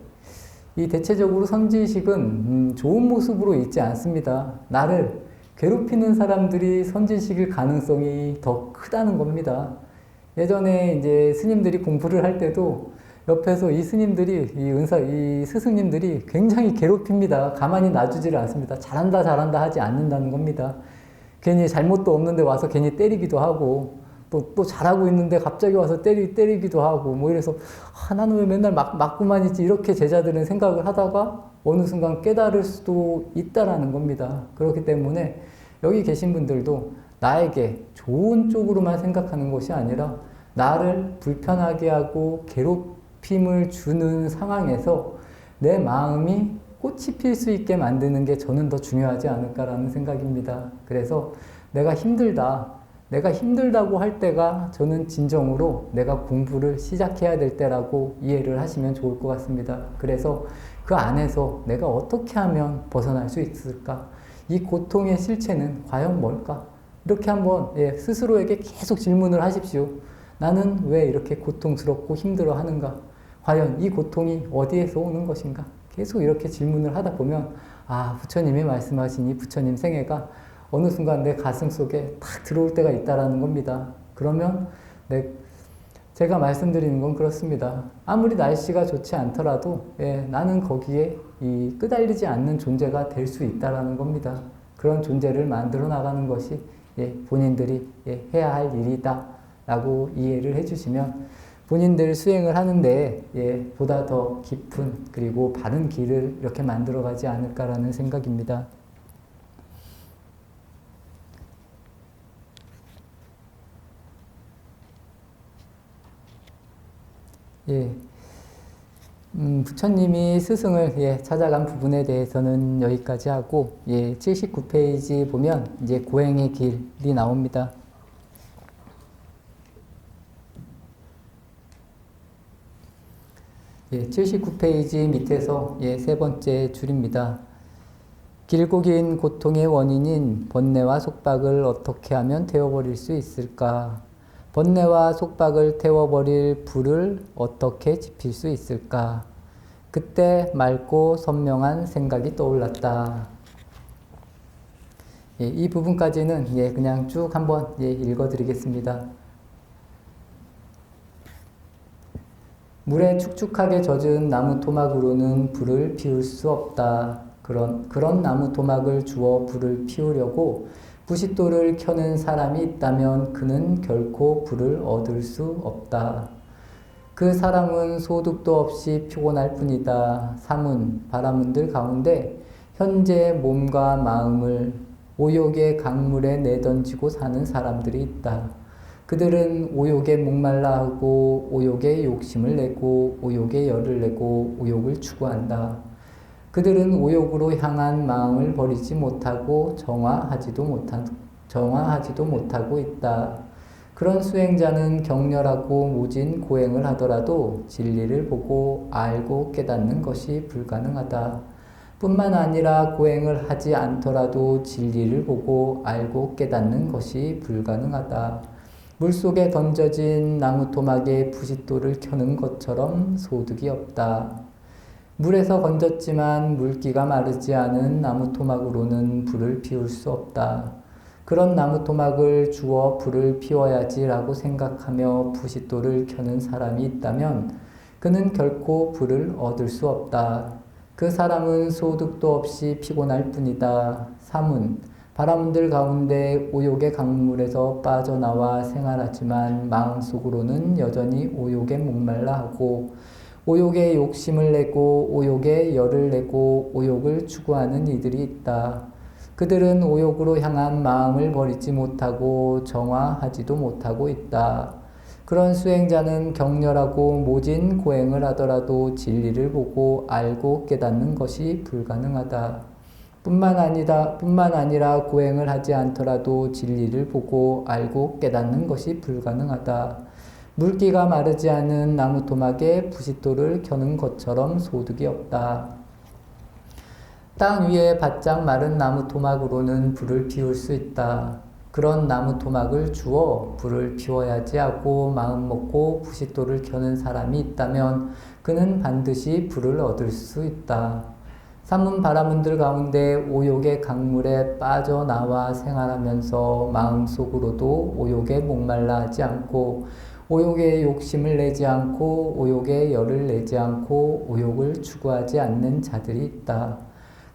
이 대체적으로 선지식은 좋은 모습으로 있지 않습니다. 나를 괴롭히는 사람들이 선지식일 가능성이 더 크다는 겁니다. 예전에 이제 스님들이 공부를 할 때도 옆에서 이 스님들이, 이 스승님들이 굉장히 괴롭힙니다. 가만히 놔주지를 않습니다. 잘한다 하지 않는다는 겁니다. 괜히 잘못도 없는데 와서 괜히 때리기도 하고, 또 잘하고 있는데 갑자기 와서 때리기도 하고, 뭐 이래서, 나는 왜 맨날 맞고만 있지? 이렇게 제자들은 생각을 하다가 어느 순간 깨달을 수도 있다라는 겁니다. 그렇기 때문에 여기 계신 분들도 나에게 좋은 쪽으로만 생각하는 것이 아니라 나를 불편하게 하고 괴롭힘을 주는 상황에서 내 마음이 꽃이 필 수 있게 만드는 게 저는 더 중요하지 않을까라는 생각입니다. 그래서 내가 힘들다고 할 때가 저는 진정으로 내가 공부를 시작해야 될 때라고 이해를 하시면 좋을 것 같습니다. 그래서 그 안에서 내가 어떻게 하면 벗어날 수 있을까? 이 고통의 실체는 과연 뭘까? 이렇게 한번 스스로에게 계속 질문을 하십시오. 나는 왜 이렇게 고통스럽고 힘들어 하는가? 과연 이 고통이 어디에서 오는 것인가? 계속 이렇게 질문을 하다 보면 부처님이 말씀하신 이 부처님 생애가 어느 순간 내 가슴 속에 탁 들어올 때가 있다라는 겁니다. 그러면 제가 말씀드리는 건 그렇습니다. 아무리 날씨가 좋지 않더라도 나는 거기에 이 끄달리지 않는 존재가 될 수 있다라는 겁니다. 그런 존재를 만들어 나가는 것이 본인들이 해야 할 일이다 라고 이해를 해주시면 본인들 수행을 하는데 보다 더 깊은 그리고 바른 길을 이렇게 만들어 가지 않을까라는 생각입니다. 부처님이 스승을 찾아간 부분에 대해서는 여기까지 하고 79페이지 보면 이제 고행의 길이 나옵니다. 79페이지 밑에서 세 번째 줄입니다. 길고 긴 고통의 원인인 번뇌와 속박을 어떻게 하면 태워버릴 수 있을까? 번뇌와 속박을 태워버릴 불을 어떻게 지필 수 있을까? 그때 맑고 선명한 생각이 떠올랐다. 이 부분까지는 그냥 쭉 한번 읽어드리겠습니다. 물에 축축하게 젖은 나무 토막으로는 불을 피울 수 없다. 그런 나무 토막을 주워 불을 피우려고 부싯돌을 켜는 사람이 있다면 그는 결코 불을 얻을 수 없다. 그 사람은 소득도 없이 피곤할 뿐이다. 사문, 바라문들 가운데 현재 몸과 마음을 오욕의 강물에 내던지고 사는 사람들이 있다. 그들은 오욕에 목말라 하고 오욕의 욕심을 내고 오욕의 열을 내고 오욕을 추구한다. 그들은 오욕으로 향한 마음을 버리지 못하고 정화하지도 못하고 있다. 그런 수행자는 격렬하고 모진 고행을 하더라도 진리를 보고 알고 깨닫는 것이 불가능하다. 뿐만 아니라 고행을 하지 않더라도 진리를 보고 알고 깨닫는 것이 불가능하다. 물속에 던져진 나무 토막에 부싯돌을 켜는 것처럼 소득이 없다. 물에서 건졌지만 물기가 마르지 않은 나무 토막으로는 불을 피울 수 없다. 그런 나무 토막을 주워 불을 피워야지라고 생각하며 부싯돌을 켜는 사람이 있다면 그는 결코 불을 얻을 수 없다. 그 사람은 소득도 없이 피곤할 뿐이다. 사문, 바라문들 가운데 오욕의 강물에서 빠져나와 생활하지만 마음속으로는 여전히 오욕에 목말라 하고 오욕의 욕심을 내고 오욕의 열을 내고 오욕을 추구하는 이들이 있다. 그들은 오욕으로 향한 마음을 버리지 못하고 정화하지도 못하고 있다. 그런 수행자는 격렬하고 모진 고행을 하더라도 진리를 보고 알고 깨닫는 것이 불가능하다. 뿐만 아니라 고행을 하지 않더라도 진리를 보고 알고 깨닫는 것이 불가능하다. 물기가 마르지 않은 나무 토막에 부싯돌을 켜는 것처럼 소득이 없다. 땅 위에 바짝 마른 나무 토막으로는 불을 피울 수 있다. 그런 나무 토막을 주워 불을 피워야지 하고 마음 먹고 부싯돌을 켜는 사람이 있다면 그는 반드시 불을 얻을 수 있다. 산문 바라문들 가운데 오욕의 강물에 빠져나와 생활하면서 마음속으로도 오욕에 목말라 하지 않고 오욕의 욕심을 내지 않고 오욕의 열을 내지 않고 오욕을 추구하지 않는 자들이 있다.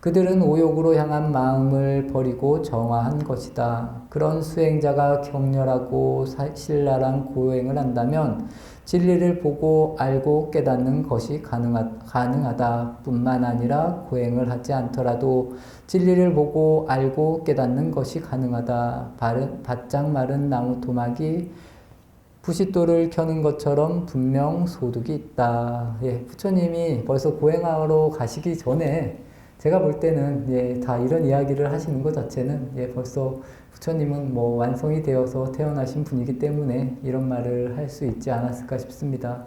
그들은 오욕으로 향한 마음을 버리고 정화한 것이다. 그런 수행자가 격렬하고 신랄한 고행을 한다면 진리를 보고 알고 깨닫는 것이 가능하다. 뿐만 아니라 고행을 하지 않더라도 진리를 보고 알고 깨닫는 것이 가능하다. 바짝 마른 나무 토막이 부싯돌을 켜는 것처럼 분명 소득이 있다. 부처님이 벌써 고행하러 가시기 전에 제가 볼 때는 다 이런 이야기를 하시는 것 자체는 벌써 부처님은 뭐 완성이 되어서 태어나신 분이기 때문에 이런 말을 할 수 있지 않았을까 싶습니다.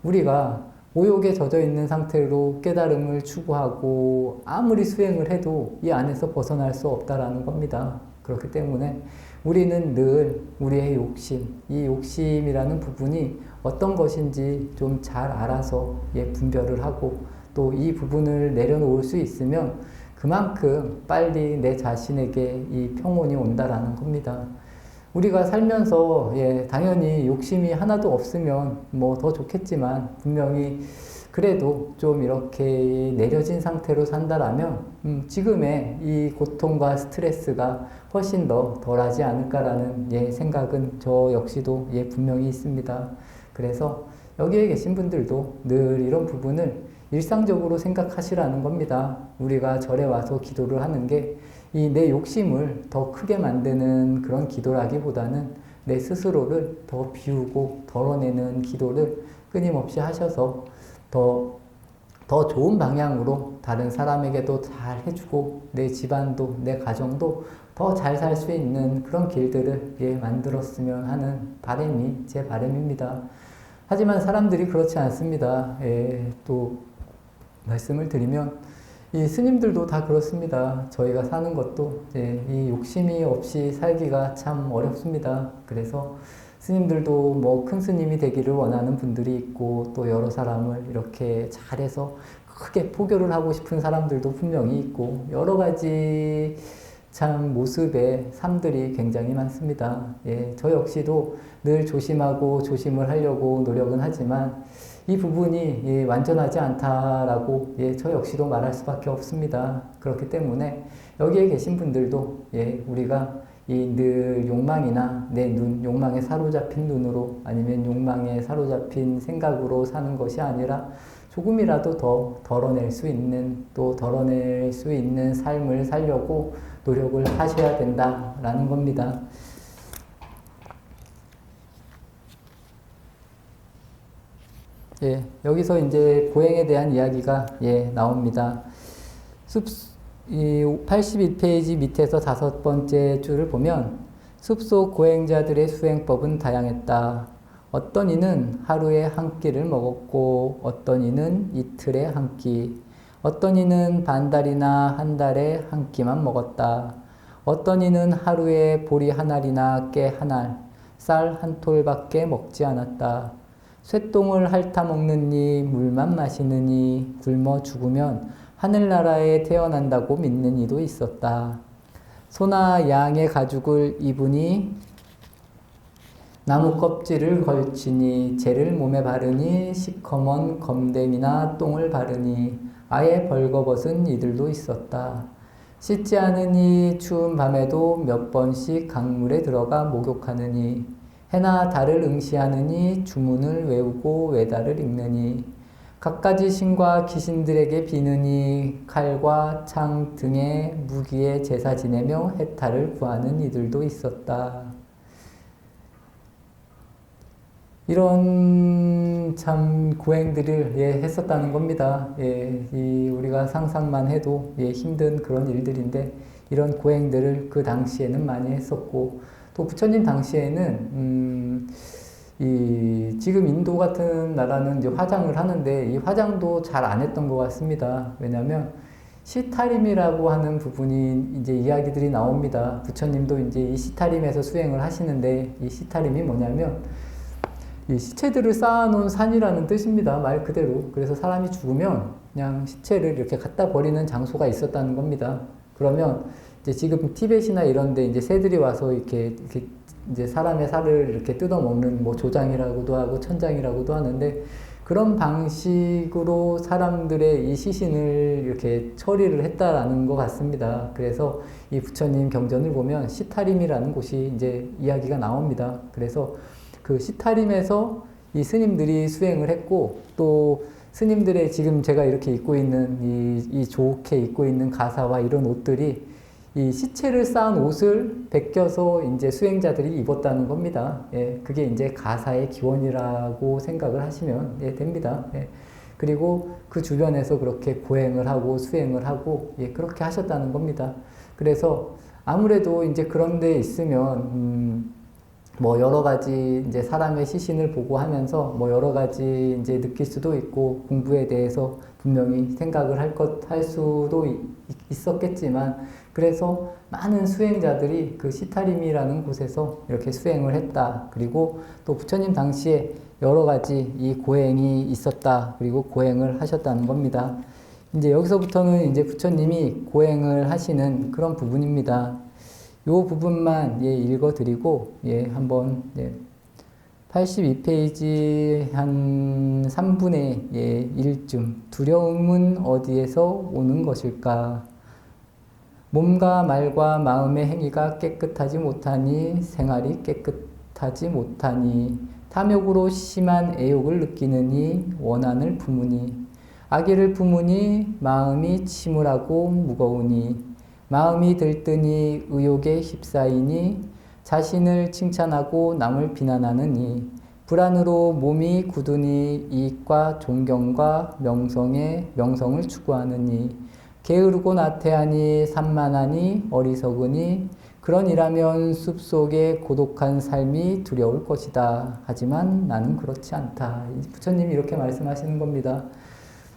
우리가 오욕에 젖어 있는 상태로 깨달음을 추구하고 아무리 수행을 해도 이 안에서 벗어날 수 없다라는 겁니다. 그렇기 때문에 우리는 늘 우리의 욕심, 이 욕심이라는 부분이 어떤 것인지 좀 잘 알아서 분별을 하고 또 이 부분을 내려놓을 수 있으면 그만큼 빨리 내 자신에게 이 평온이 온다라는 겁니다. 우리가 살면서 당연히 욕심이 하나도 없으면 뭐 더 좋겠지만 분명히 그래도 좀 이렇게 내려진 상태로 산다라면 지금의 이 고통과 스트레스가 훨씬 더 덜하지 않을까라는 생각은 저 역시도 분명히 있습니다. 그래서 여기에 계신 분들도 늘 이런 부분을 일상적으로 생각하시라는 겁니다. 우리가 절에 와서 기도를 하는 게 이 내 욕심을 더 크게 만드는 그런 기도라기보다는 내 스스로를 더 비우고 덜어내는 기도를 끊임없이 하셔서 더 좋은 방향으로 다른 사람에게도 잘 해주고 내 집안도 내 가정도 더 잘 살 수 있는 그런 길들을 만들었으면 하는 바람이 제 바람입니다. 하지만 사람들이 그렇지 않습니다. 또 말씀을 드리면 이 스님들도 다 그렇습니다. 저희가 사는 것도 이 욕심이 없이 살기가 참 어렵습니다. 그래서 스님들도 뭐 큰 스님이 되기를 원하는 분들이 있고 또 여러 사람을 이렇게 잘해서 크게 포교를 하고 싶은 사람들도 분명히 있고 여러 가지 참 모습의 삶들이 굉장히 많습니다. 저 역시도 늘 조심하고 조심을 하려고 노력은 하지만 이 부분이 완전하지 않다라고 저 역시도 말할 수밖에 없습니다. 그렇기 때문에 여기에 계신 분들도 우리가 이 늘 욕망이나 내 눈, 욕망에 사로잡힌 눈으로 아니면 욕망에 사로잡힌 생각으로 사는 것이 아니라 조금이라도 더 덜어낼 수 있는, 또 덜어낼 수 있는 삶을 살려고 노력을 하셔야 된다라는 겁니다. 예, 여기서 이제 고행에 대한 이야기가 나옵니다. 81페이지 밑에서 5번째 줄을 보면 숲속 고행자들의 수행법은 다양했다. 어떤 이는 하루에 한 끼를 먹었고 어떤 이는 이틀에 한 끼, 어떤 이는 반달이나 한 달에 한 끼만 먹었다. 어떤 이는 하루에 보리 한 알이나 깨 한 알, 쌀 한 톨밖에 먹지 않았다. 쇠똥을 핥아 먹느니 물만 마시느니 굶어 죽으면 하늘나라에 태어난다고 믿는 이도 있었다. 소나 양의 가죽을 입으니 나무 껍질을 걸치니 재를 몸에 바르니 시커먼 검댐이나 똥을 바르니 아예 벌거벗은 이들도 있었다. 씻지 않으니 추운 밤에도 몇 번씩 강물에 들어가 목욕하느니 해나 달을 응시하느니 주문을 외우고 외다를 읽느니 갖가지 신과 귀신들에게 비느니 칼과 창 등의 무기에 제사 지내며 해탈을 구하는 이들도 있었다. 이런 참 고행들을 했었다는 겁니다. 우리가 상상만 해도 힘든 그런 일들인데 이런 고행들을 그 당시에는 많이 했었고, 또 부처님 당시에는 지금 인도 같은 나라는 이제 화장을 하는데 이 화장도 잘 안 했던 것 같습니다. 왜냐하면 시타림이라고 하는 부분이 이제 이야기들이 나옵니다. 부처님도 이제 이 시타림에서 수행을 하시는데 이 시타림이 뭐냐면 이 시체들을 쌓아놓은 산이라는 뜻입니다. 말 그대로. 그래서 사람이 죽으면 그냥 시체를 이렇게 갖다 버리는 장소가 있었다는 겁니다. 그러면 이제 지금 티벳이나 이런데 이제 새들이 와서 이렇게 이제 사람의 살을 이렇게 뜯어먹는 뭐 조장이라고도 하고 천장이라고도 하는데 그런 방식으로 사람들의 이 시신을 이렇게 처리를 했다라는 것 같습니다. 그래서 이 부처님 경전을 보면 시타림이라는 곳이 이제 이야기가 나옵니다. 그래서 그 시타림에서 이 스님들이 수행을 했고, 또 스님들의 지금 제가 이렇게 입고 있는 이 좋게 입고 있는 가사와 이런 옷들이 이 시체를 쌓은 옷을 베껴서 이제 수행자들이 입었다는 겁니다. 그게 이제 가사의 기원이라고 생각을 하시면 됩니다. 그리고 그 주변에서 그렇게 고행을 하고 수행을 하고 그렇게 하셨다는 겁니다. 그래서 아무래도 이제 그런 데 있으면 뭐 여러 가지 이제 사람의 시신을 보고 하면서 뭐 여러 가지 이제 느낄 수도 있고 공부에 대해서 분명히 생각을 할 수도 있었겠지만, 그래서 많은 수행자들이 그 시타림이라는 곳에서 이렇게 수행을 했다. 그리고 또 부처님 당시에 여러 가지 이 고행이 있었다. 그리고 고행을 하셨다는 겁니다. 이제 여기서부터는 이제 부처님이 고행을 하시는 그런 부분입니다. 요 부분만 읽어드리고 한번 82페이지 한 3분의 1쯤 두려움은 어디에서 오는 것일까? 몸과 말과 마음의 행위가 깨끗하지 못하니 생활이 깨끗하지 못하니 탐욕으로 심한 애욕을 느끼느니 원한을 품으니 악의를 품으니 마음이 침울하고 무거우니 마음이 들뜨니 의욕에 휩싸이니 자신을 칭찬하고 남을 비난하느니 불안으로 몸이 굳으니 이익과 존경과 명성을 추구하느니 게으르고 나태하니 산만하니 어리석으니 그러니라면 숲속의 고독한 삶이 두려울 것이다. 하지만 나는 그렇지 않다. 부처님이 이렇게 말씀하시는 겁니다.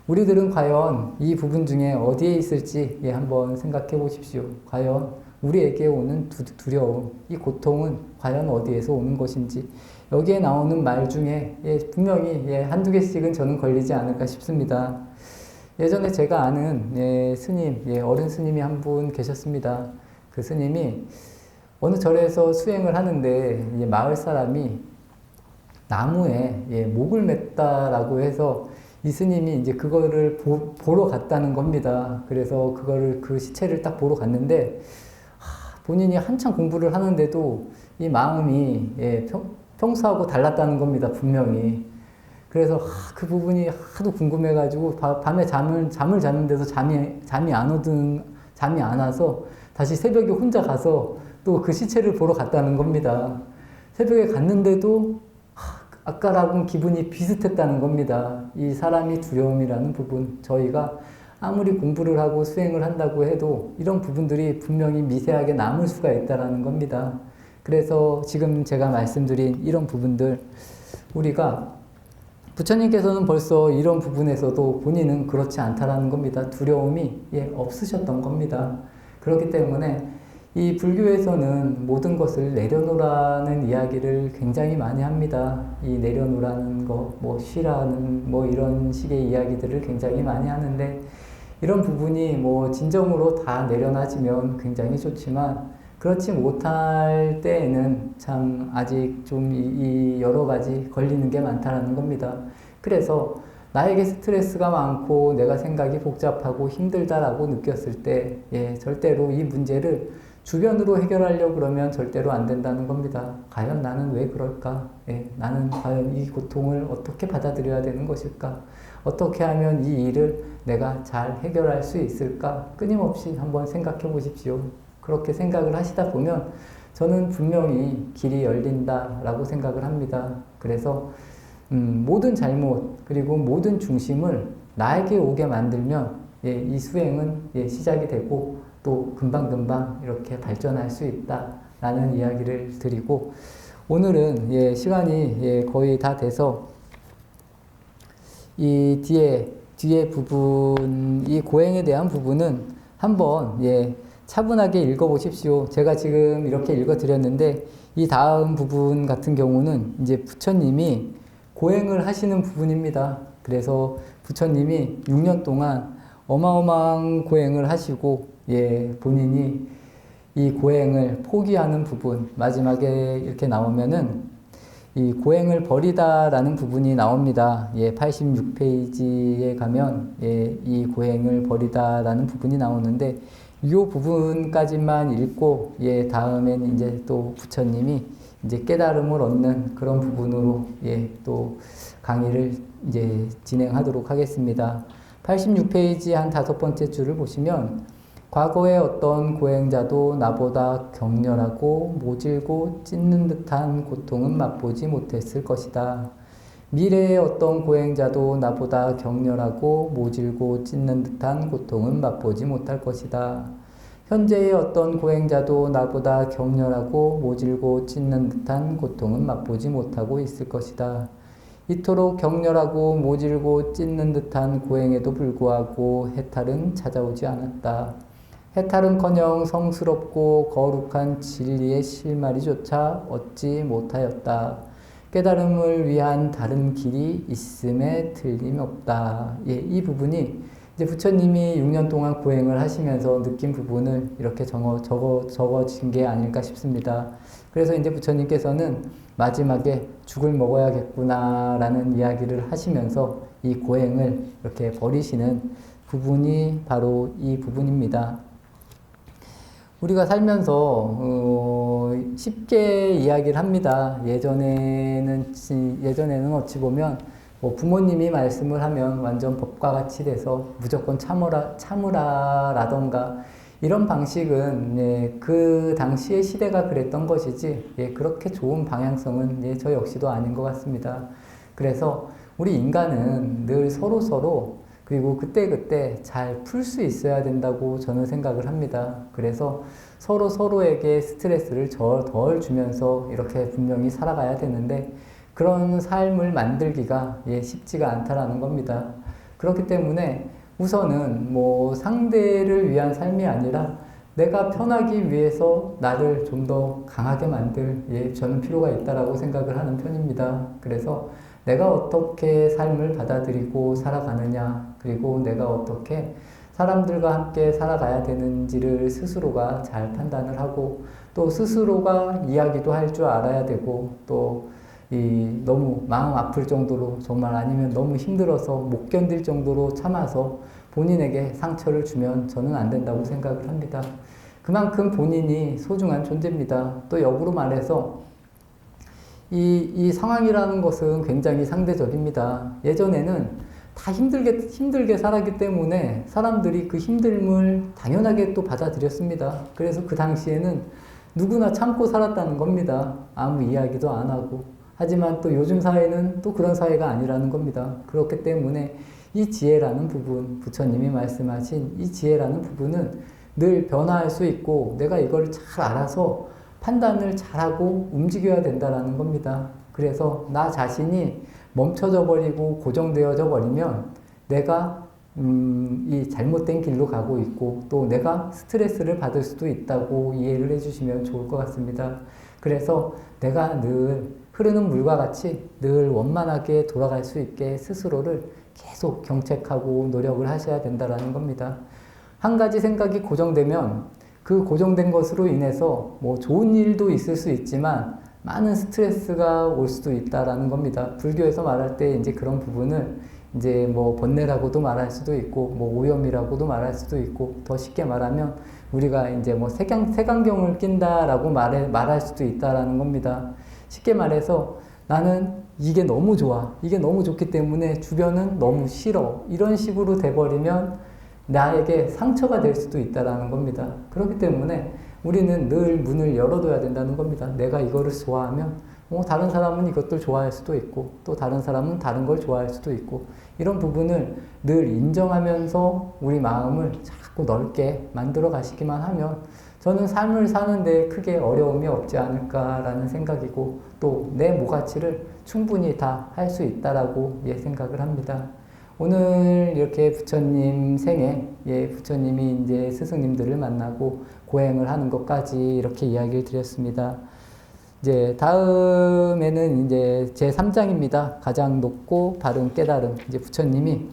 우리들은 과연 이 부분 중에 어디에 있을지 한번 생각해 보십시오. 과연 우리에게 오는 두려움, 이 고통은 과연 어디에서 오는 것인지, 여기에 나오는 말 중에 분명히 한두 개씩은 저는 걸리지 않을까 싶습니다. 예전에 제가 아는 스님, 어른 스님이 한 분 계셨습니다. 그 스님이 어느 절에서 수행을 하는데 마을 사람이 나무에 목을 맸다라고 해서 이 스님이 이제 그거를 보러 갔다는 겁니다. 그래서 그 시체를 딱 보러 갔는데 본인이 한참 공부를 하는데도 이 마음이 평소하고 달랐다는 겁니다. 분명히. 그래서 그 부분이 하도 궁금해가지고 밤에 잠을 잤는데도 잠이 안 와서 다시 새벽에 혼자 가서 또 그 시체를 보러 갔다는 겁니다. 새벽에 갔는데도 아까랑은 기분이 비슷했다는 겁니다. 이 사람이 두려움이라는 부분, 저희가 아무리 공부를 하고 수행을 한다고 해도 이런 부분들이 분명히 미세하게 남을 수가 있다는 겁니다. 그래서 지금 제가 말씀드린 이런 부분들, 우리가 부처님께서는 벌써 이런 부분에서도 본인은 그렇지 않다라는 겁니다. 두려움이 없으셨던 겁니다. 그렇기 때문에 이 불교에서는 모든 것을 내려놓으라는 이야기를 굉장히 많이 합니다. 이 내려놓으라는 거, 쉬라는 이런 식의 이야기들을 굉장히 많이 하는데, 이런 부분이 진정으로 다 내려놔지면 굉장히 좋지만, 그렇지 못할 때에는 참 아직 좀 이 여러 가지 걸리는 게 많다는 겁니다. 그래서 나에게 스트레스가 많고 내가 생각이 복잡하고 힘들다라고 느꼈을 때, 절대로 이 문제를 주변으로 해결하려고 그러면 절대로 안 된다는 겁니다. 과연 나는 왜 그럴까? 나는 과연 이 고통을 어떻게 받아들여야 되는 것일까? 어떻게 하면 이 일을 내가 잘 해결할 수 있을까? 끊임없이 한번 생각해 보십시오. 그렇게 생각을 하시다 보면 저는 분명히 길이 열린다라고 생각을 합니다. 그래서 모든 잘못 그리고 모든 중심을 나에게 오게 만들면 이 수행은 시작이 되고 또 금방금방 이렇게 발전할 수 있다라는 이야기를 드리고, 오늘은 시간이 거의 다 돼서 이 뒤에 부분, 이 고행에 대한 부분은 한번 차분하게 읽어보십시오. 제가 지금 이렇게 읽어드렸는데, 이 다음 부분 같은 경우는 이제 부처님이 고행을 하시는 부분입니다. 그래서 부처님이 6년 동안 어마어마한 고행을 하시고, 본인이 이 고행을 포기하는 부분, 마지막에 이렇게 나오면은 이 고행을 버리다라는 부분이 나옵니다. 86페이지에 가면 이 고행을 버리다라는 부분이 나오는데, 이 부분까지만 읽고 다음엔 이제 또 부처님이 이제 깨달음을 얻는 그런 부분으로 또 강의를 이제 진행하도록 하겠습니다. 86페이지 한 5번째 줄을 보시면, 과거의 어떤 고행자도 나보다 격렬하고 모질고 찢는 듯한 고통은 맛보지 못했을 것이다. 미래의 어떤 고행자도 나보다 격렬하고 모질고 찢는 듯한 고통은 맛보지 못할 것이다. 현재의 어떤 고행자도 나보다 격렬하고 모질고 찢는 듯한 고통은 맛보지 못하고 있을 것이다. 이토록 격렬하고 모질고 찢는 듯한 고행에도 불구하고 해탈은 찾아오지 않았다. 해탈은커녕 성스럽고 거룩한 진리의 실마리조차 얻지 못하였다. 깨달음을 위한 다른 길이 있음에 틀림없다. 이 부분이 이제 부처님이 6년 동안 고행을 하시면서 느낀 부분을 이렇게 적어진 게 아닐까 싶습니다. 그래서 이제 부처님께서는 마지막에 죽을 먹어야겠구나라는 이야기를 하시면서 이 고행을 이렇게 버리시는 부분이 바로 이 부분입니다. 우리가 살면서 쉽게 이야기를 합니다. 예전에는 어찌 보면 부모님이 말씀을 하면 완전 법과 같이 돼서 무조건 참으라라던가 이런 방식은 그 당시의 시대가 그랬던 것이지 그렇게 좋은 방향성은 저 역시도 아닌 것 같습니다. 그래서 우리 인간은 늘 서로 그리고 그때 잘 풀 수 있어야 된다고 저는 생각을 합니다. 그래서 서로에게 스트레스를 덜 주면서 이렇게 분명히 살아가야 되는데, 그런 삶을 만들기가 쉽지가 않다라는 겁니다. 그렇기 때문에 우선은 상대를 위한 삶이 아니라 내가 편하기 위해서 나를 좀 더 강하게 만들 저는 필요가 있다라고 생각을 하는 편입니다. 그래서 내가 어떻게 삶을 받아들이고 살아가느냐, 그리고 내가 어떻게 사람들과 함께 살아가야 되는지를 스스로가 잘 판단을 하고, 또 스스로가 이야기도 할 줄 알아야 되고, 또 너무 마음 아플 정도로, 정말 아니면 너무 힘들어서 못 견딜 정도로 참아서 본인에게 상처를 주면 저는 안 된다고 생각을 합니다. 그만큼 본인이 소중한 존재입니다. 또 역으로 말해서 이 상황이라는 것은 굉장히 상대적입니다. 예전에는 다 힘들게 살았기 때문에 사람들이 그 힘듦을 당연하게 또 받아들였습니다. 그래서 그 당시에는 누구나 참고 살았다는 겁니다. 아무 이야기도 안 하고. 하지만 또 요즘 사회는 또 그런 사회가 아니라는 겁니다. 그렇기 때문에 이 지혜라는 부분, 부처님이 말씀하신 이 지혜라는 부분은 늘 변화할 수 있고 내가 이걸 잘 알아서 판단을 잘하고 움직여야 된다는 겁니다. 그래서 나 자신이 멈춰져 버리고 고정되어져 버리면 내가 이 잘못된 길로 가고 있고 또 내가 스트레스를 받을 수도 있다고 이해를 해주시면 좋을 것 같습니다. 그래서 내가 늘 흐르는 물과 같이 늘 원만하게 돌아갈 수 있게 스스로를 계속 경책하고 노력을 하셔야 된다는 겁니다. 한 가지 생각이 고정되면 그 고정된 것으로 인해서 뭐 좋은 일도 있을 수 있지만 많은 스트레스가 올 수도 있다라는 겁니다. 불교에서 말할 때 이제 그런 부분을 이제 뭐 번뇌라고도 말할 수도 있고 뭐 오염이라고도 말할 수도 있고 더 쉽게 말하면 우리가 이제 뭐 색안경을 낀다라고 말할 수도 있다라는 겁니다. 쉽게 말해서 나는 이게 너무 좋아. 이게 너무 좋기 때문에 주변은 너무 싫어. 이런 식으로 돼버리면 나에게 상처가 될 수도 있다라는 겁니다. 그렇기 때문에 우리는 늘 문을 열어둬야 된다는 겁니다. 내가 이거를 좋아하면 다른 사람은 이것들 좋아할 수도 있고 또 다른 사람은 다른 걸 좋아할 수도 있고 이런 부분을 늘 인정하면서 우리 마음을 자꾸 넓게 만들어 가시기만 하면 저는 삶을 사는데 크게 어려움이 없지 않을까라는 생각이고 또 내 모가치를 충분히 다 할 수 있다라고 생각을 합니다. 오늘 이렇게 부처님 생애, 부처님이 이제 스승님들을 만나고 고행을 하는 것까지 이렇게 이야기를 드렸습니다. 이제 다음에는 이제 제 3장입니다. 가장 높고 바른 깨달음. 이제 부처님이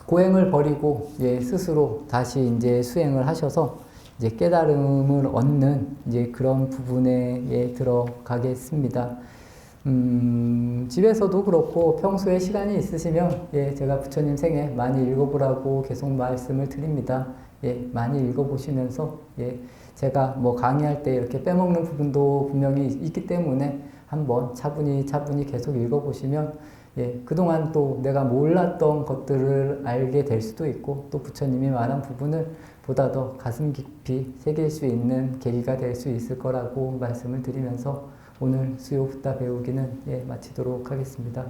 고행을 버리고 스스로 다시 이제 수행을 하셔서 이제 깨달음을 얻는 이제 그런 부분에 들어가겠습니다. 집에서도 그렇고 평소에 시간이 있으시면 제가 부처님 생애 많이 읽어보라고 계속 말씀을 드립니다. 많이 읽어보시면서 제가 뭐 강의할 때 이렇게 빼먹는 부분도 분명히 있기 때문에 한번 차분히 계속 읽어보시면 그동안 또 내가 몰랐던 것들을 알게 될 수도 있고 또 부처님이 말한 부분을 보다 더 가슴 깊이 새길 수 있는 계기가 될 수 있을 거라고 말씀을 드리면서 오늘 수요 붓다 배우기는 마치도록 하겠습니다.